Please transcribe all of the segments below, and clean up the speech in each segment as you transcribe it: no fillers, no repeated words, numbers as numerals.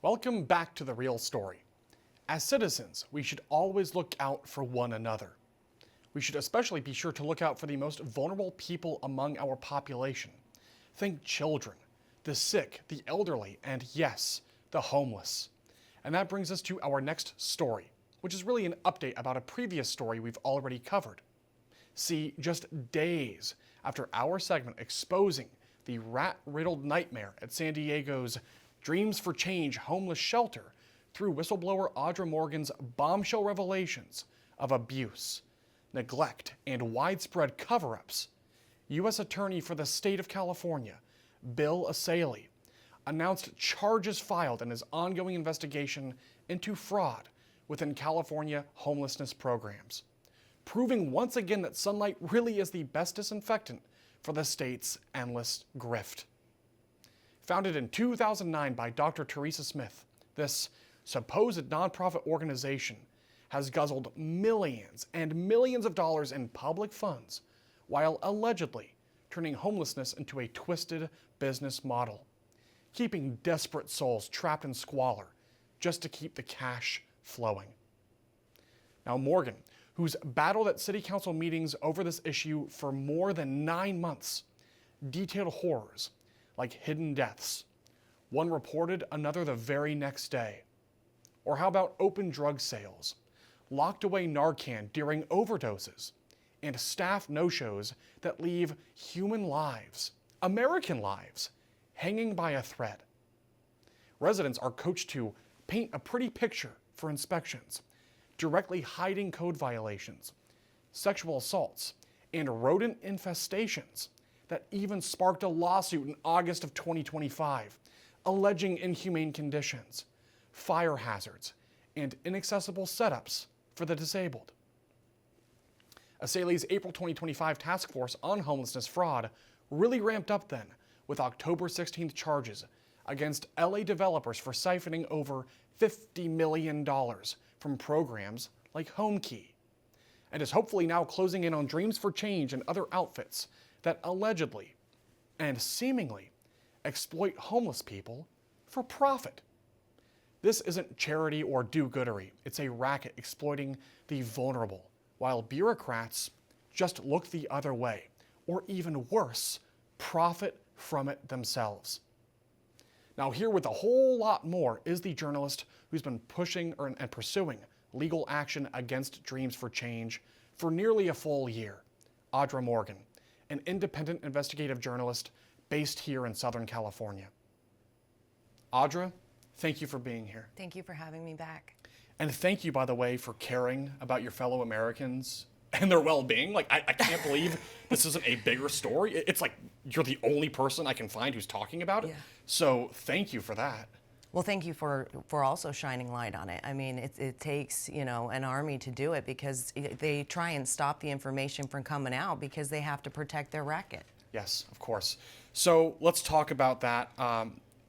Welcome back to The Real Story. As citizens, we should always look out for one another. We should especially be sure to look out for the most vulnerable people among our population. Think children, the sick, the elderly, and yes, the homeless. And that brings us to our next story, which is really an update about a previous story we've already covered. See, just days after our segment exposing the rat-riddled nightmare at San Diego's Dreams for Change homeless shelter through whistleblower Audra Morgan's bombshell revelations of abuse, neglect, and widespread cover-ups, U.S. Attorney for the state of California, Bill Asaley, announced charges filed in his ongoing investigation into fraud within California homelessness programs, proving once again that sunlight really is the best disinfectant for the state's endless grift. Founded in 2009 by Dr. Teresa Smith, this supposed nonprofit organization has guzzled millions and millions of dollars in public funds while allegedly turning homelessness into a twisted business model, keeping desperate souls trapped in squalor just to keep the cash flowing. Now Morgan, who's battled at city council meetings over this issue for more than 9 months, detailed horrors like hidden deaths, one reported, another the very next day. Or how about open drug sales, locked away Narcan during overdoses, and staff no-shows that leave human lives, American lives, hanging by a thread. Residents are coached to paint a pretty picture for inspections, directly hiding code violations, sexual assaults, and rodent infestations that even sparked a lawsuit in August of 2025, alleging inhumane conditions, fire hazards, and inaccessible setups for the disabled. Asaley's April 2025 task force on homelessness fraud really ramped up then, with October 16th charges against LA developers for siphoning over $50 million from programs like HomeKey, and is hopefully now closing in on Dreams for Change and other outfits that allegedly and seemingly exploit homeless people for profit. This isn't charity or do-goodery. It's a racket exploiting the vulnerable, while bureaucrats just look the other way, or even worse, profit from it themselves. Now here with a whole lot more is the journalist who's been pushing and pursuing legal action against Dreams for Change for nearly a full year, Audra Morgan, an independent investigative journalist based here in Southern California. Audra, thank you for being here. Thank you for having me back. And thank you, by the way, for caring about your fellow Americans and their well-being. Like, I can't believe this isn't a bigger story. It's like you're the only person I can find who's talking about it. Yeah. So thank you for that. Well, thank you for also shining light on it. I mean, it takes, an army to do it, because they try and stop the information from coming out because they have to protect their racket. Yes, of course. So let's talk about that.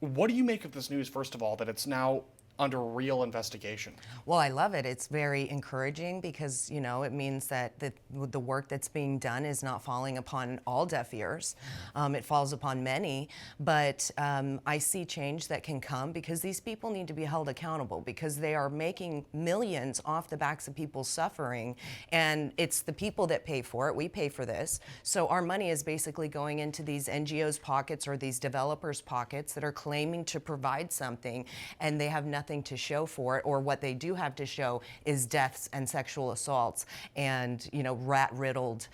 What do you make of this news, first of all, that it's now under real investigation? Well, I love it. It's very encouraging because, it means that the work that's being done is not falling upon all deaf ears. It falls upon many, but I see change that can come because these people need to be held accountable, because they are making millions off the backs of people suffering, and it's the people that pay for it. We pay for this. So our money is basically going into these NGOs' pockets or these developers' pockets that are claiming to provide something, and they have nothing to show for it, or what they do have to show is deaths and sexual assaults and rat-riddled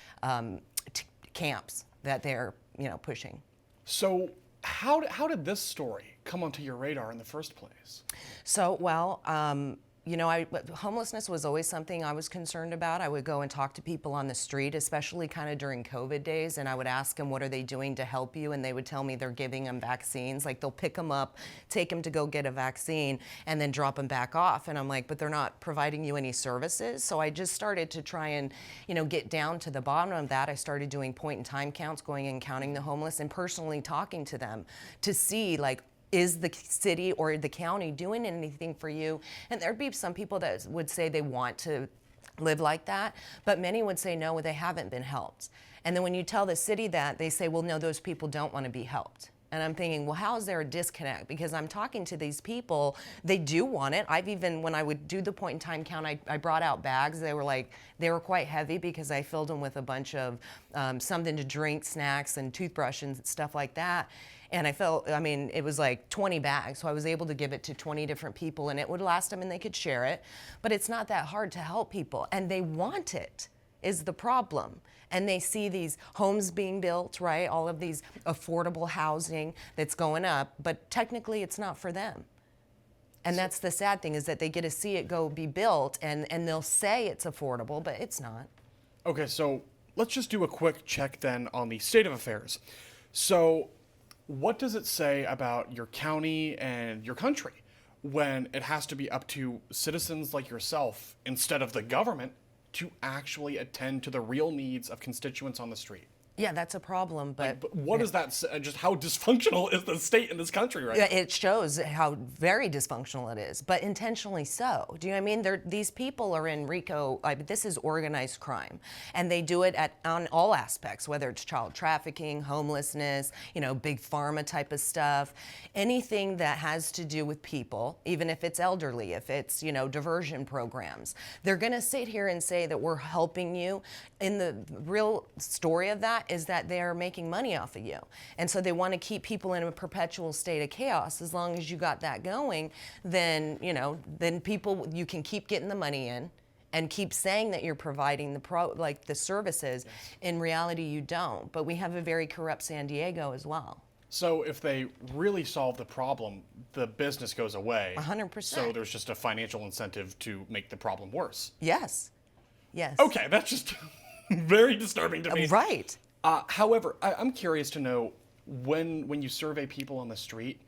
camps that they're pushing. So how did this story come onto your radar in the first place? So homelessness was always something I was concerned about. I would go and talk to people on the street, especially kind of during COVID days, and I would ask them, what are they doing to help you? And they would tell me they're giving them vaccines. Like, they'll pick them up, take them to go get a vaccine, and then drop them back off. And I'm like, but they're not providing you any services. So I just started to try and, get down to the bottom of that. I started doing point-in-time counts, going and counting the homeless and personally talking to them to see, like, is the city or the county doing anything for you? And there'd be some people that would say they want to live like that, but many would say no, they haven't been helped. And then when you tell the city that, they say, well, no, those people don't want to be helped. And I'm thinking, well, how is there a disconnect? Because I'm talking to these people, they do want it. I've even, when I would do the point in time count, I brought out bags. They were quite heavy because I filled them with a bunch of something to drink, snacks, and toothbrush and stuff like that. And it was like 20 bags. So I was able to give it to 20 different people and it would last them and they could share it. But it's not that hard to help people. And they want it, is the problem. And they see these homes being built, right? All of these affordable housing that's going up, but technically it's not for them. And that's the sad thing, is that they get to see it be built and they'll say it's affordable, but it's not. Okay, so let's just do a quick check then on the state of affairs. So what does it say about your county and your country when it has to be up to citizens like yourself instead of the government to actually attend to the real needs of constituents on the street? Yeah, that's a problem, But what is that, just how dysfunctional is the state in this country right now? It shows how very dysfunctional it is, but intentionally so. Do you know what I mean? These people are in RICO, this is organized crime, and they do it on all aspects, whether it's child trafficking, homelessness, big pharma type of stuff, anything that has to do with people, even if it's elderly, if it's, diversion programs. They're gonna sit here and say that we're helping you. And the real story of that is that they're making money off of you. And so they want to keep people in a perpetual state of chaos. As long as you got that going, then, then people, you can keep getting the money in and keep saying that you're providing the services. Yes. In reality, you don't. But we have a very corrupt San Diego as well. So if they really solve the problem, the business goes away. 100%. So there's just a financial incentive to make the problem worse. Yes. Yes. Okay, that's just very disturbing to me. Right. However, I'm curious to know, when you survey people on the street,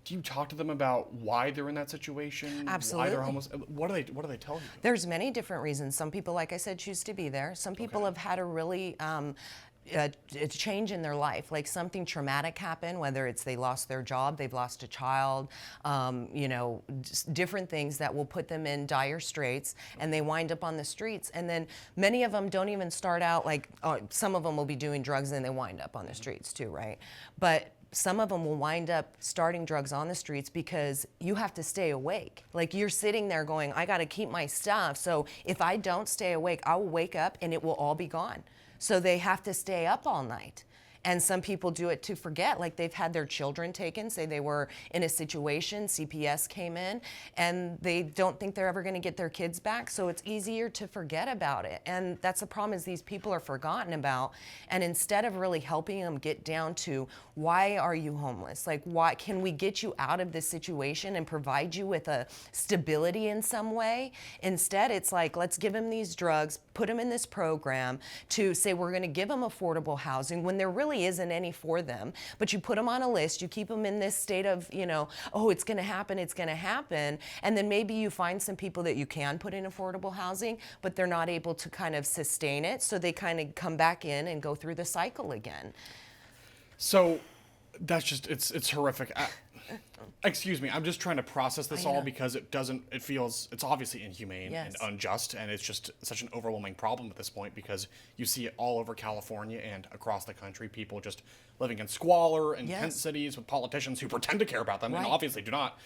do you talk to them about why they're in that situation? Absolutely. Why they're homeless? What do they tell you? There's many different reasons. Some people, like I said, choose to be there. Some people have had a really a change in their life, like something traumatic happened, whether it's they lost their job, they've lost a child, different things that will put them in dire straits, and they wind up on the streets. And then many of them don't even start out some of them will be doing drugs and they wind up on the streets too, right? But some of them will wind up starting drugs on the streets because you have to stay awake. Like, you're sitting there going, I got to keep my stuff. So if I don't stay awake, I will wake up and it will all be gone. So they have to stay up all night. And some people do it to forget, like they've had their children taken, say they were in a situation, CPS came in, and they don't think they're ever gonna get their kids back, so it's easier to forget about it. And that's the problem, is these people are forgotten about, and instead of really helping them get down to, why are you homeless? Like, why can we get you out of this situation and provide you with a stability in some way? Instead, it's like, let's give them these drugs, put them in this program to say we're gonna give them affordable housing when there really isn't any for them, but you put them on a list, you keep them in this state of, oh, it's gonna happen, and then maybe you find some people that you can put in affordable housing, but they're not able to kind of sustain it, so they kind of come back in and go through the cycle again. So that's just, it's horrific. Excuse me, I'm just trying to process this all because it feels, it's obviously inhumane and unjust, and it's just such an overwhelming problem at this point, because you see it all over California and across the country, people just living in squalor in tent cities with politicians who pretend to care about them and obviously do not.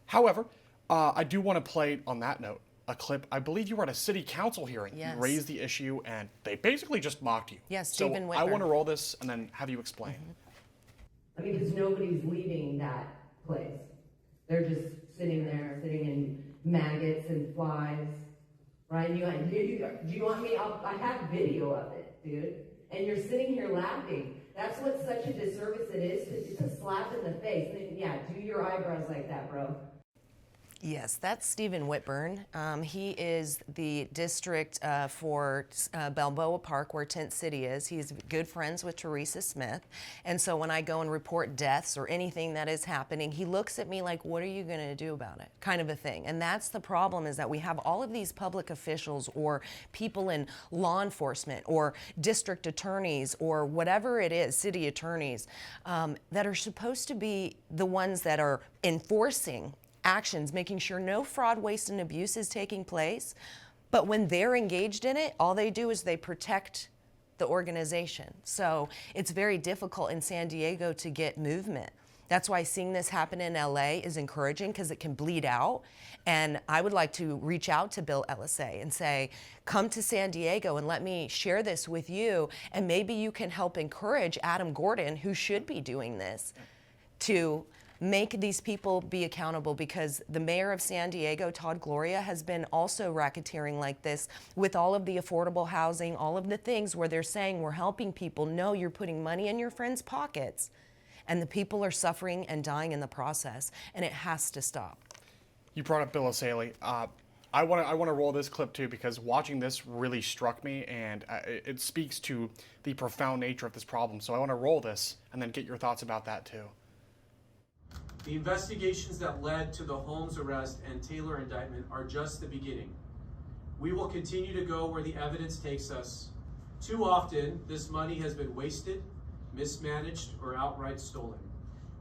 However, I do want to play, on that note, a clip. I believe you were at a city council hearing. Yes. You raised the issue and they basically just mocked you. Yes, Stephen Whitburn. I want to roll this and then have you explain. Because nobody's leaving that place. They're just sitting there, sitting in maggots and flies, right? Do you want me? I have video of it, dude. And you're sitting here laughing. That's what such a disservice it is. It's a slap in the face. Yeah, do your eyebrows like that, bro. Yes, that's Stephen Whitburn. He is the district for Balboa Park, where Tent City is. He's good friends with Teresa Smith. And so when I go and report deaths or anything that is happening, he looks at me like, what are you gonna do about it? Kind of a thing. And that's the problem, is that we have all of these public officials or people in law enforcement or district attorneys or whatever it is, city attorneys, that are supposed to be the ones that are enforcing actions, making sure no fraud, waste, and abuse is taking place. But when they're engaged in it, all they do is they protect the organization. So it's very difficult in San Diego to get movement. That's why seeing this happen in LA is encouraging, because it can bleed out. And I would like to reach out to Bill LSA and say, come to San Diego and let me share this with you. And maybe you can help encourage Adam Gordon, who should be doing this, to make these people be accountable, because the mayor of San Diego, Todd Gloria, has been also racketeering like this with all of the affordable housing, all of the things where they're saying we're helping people. No, you're putting money in your friends' pockets. And the people are suffering and dying in the process, and it has to stop. You brought up Bill O'Saley. I want to roll this clip too, because watching this really struck me, and it speaks to the profound nature of this problem. So I want to roll this and then get your thoughts about that too. The investigations that led to the Holmes arrest and Taylor indictment are just the beginning. We will continue to go where the evidence takes us. Too often, this money has been wasted, mismanaged, or outright stolen.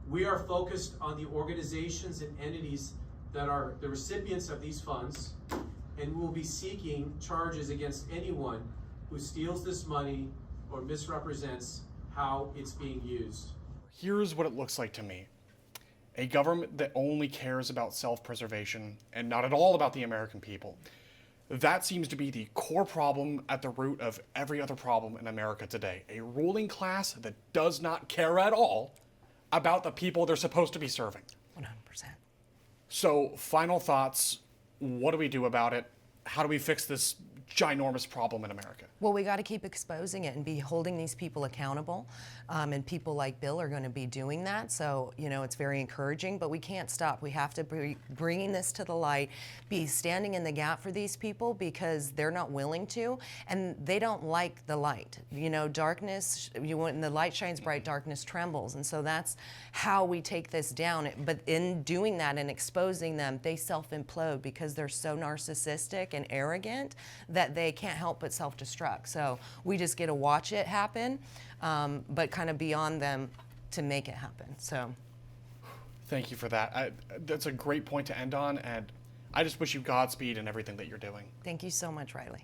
We are focused on the organizations and entities that are the recipients of these funds, and we will be seeking charges against anyone who steals this money or misrepresents how it's being used. Here's what it looks like to me. A government that only cares about self-preservation and not at all about the American people. That seems to be the core problem at the root of every other problem in America today. A ruling class that does not care at all about the people they're supposed to be serving. 100%. So, final thoughts. What do we do about it? How do we fix this ginormous problem in America? Well, we got to keep exposing it and be holding these people accountable. And people like Bill are going to be doing that. So, you know, it's very encouraging, but we can't stop. We have to be bringing this to the light, be standing in the gap for these people, because they're not willing to, and they don't like the light. You know, darkness, when the light shines bright, darkness trembles. And so that's how we take this down. But in doing that and exposing them, they self-implode because they're so narcissistic and arrogant that they can't help but self-destruct. So we just get to watch it happen, but kind of beyond them to make it happen. So Thank you for that. That's a great point to end on, and I just wish you Godspeed in everything that you're doing. thank you so much, Riley.